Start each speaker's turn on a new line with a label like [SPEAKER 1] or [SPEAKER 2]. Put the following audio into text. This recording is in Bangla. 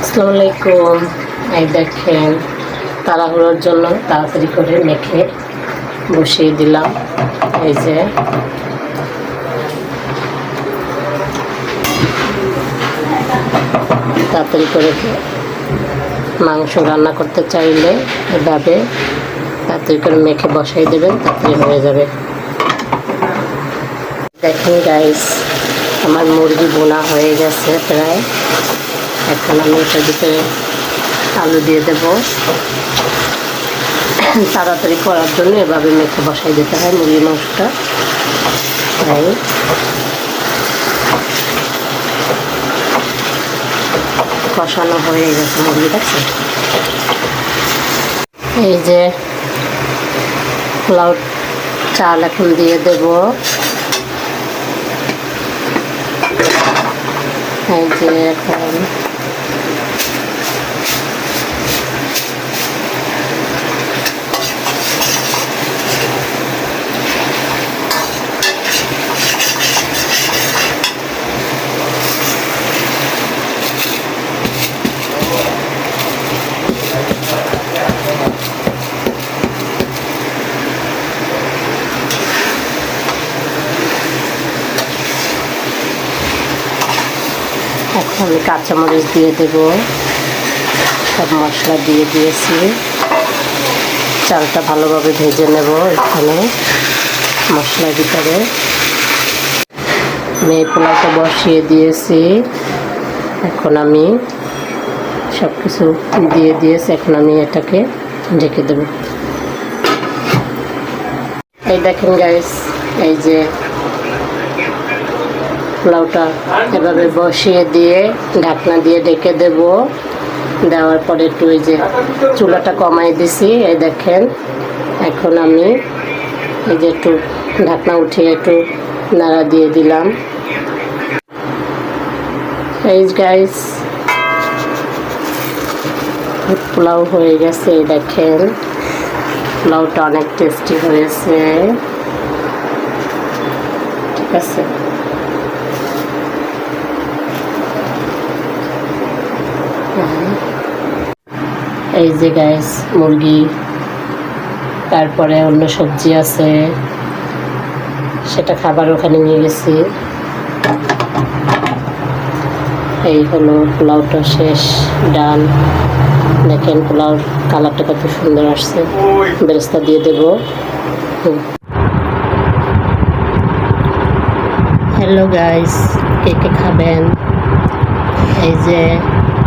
[SPEAKER 1] আসসালামু আলাইকুম। এই দেখেন, তাড়াহুড়োর জন্য তাড়াতাড়ি করে মেখে বসিয়ে দিলাম। এই যে তাড়াতাড়ি করে মাংস রান্না করতে চাইলে এভাবে তাড়াতাড়ি করে মেখে বসাই দেবেন, তাড়াতাড়ি হয়ে যাবে। দেখেন গাইস, আমার মুরগি বোনা হয়ে গেছে প্রায়। এখন আমি এটার ভিতরে আলু দিয়ে দেব। তাড়াতাড়ি করার জন্য এভাবে মেখে বসাই দিতে হয় মুরগি মাংসটা। তাই কষানো হয়ে গেছে মুরগিটা। এই যে পোলাও চাল এখন দিয়ে দেব। এই যে এখন আমি কাঁচামরিচ দিয়ে দেব। সব মশলা দিয়ে দিয়েছি। চালটা ভালোভাবে ভেজে নেব এখানে মশলার ভিতরে। আমি পোলাওটা বসিয়ে দিয়েছি। এখন আমি সব কিছু দিয়ে দিয়েছি। এখন আমি এটাকে ঢেকে দেব। এই দেখেন গাইস, এই যে পোলাওটা এভাবে বসিয়ে দিয়ে ঢাকনা দিয়ে ঢেকে দেব। দেওয়ার পরে একটু এই যে চুলাটা কমাই দিছি। এই দেখেন, এখন আমি এই যে একটু ঢাকনা উঠিয়ে একটু নাড়া দিয়ে দিলাম। এই গাইস, পোলাও হয়ে গেছে। এই দেখেন, পোলাওটা অনেক টেস্টি হয়েছে। ঠিক আছে, এই যে গাইস মুরগি, তারপরে অন্য সবজি আছে, সেটা খাবার ওখানে নিয়ে গেছি। এই হলো পোলাওটা শেষ, ডান। দেখেন পোলাওর কালারটা কত সুন্দর আসছে। বেরেস্তা দিয়ে দেব। হ্যালো গাইস, কে কে খাবেন? এই যে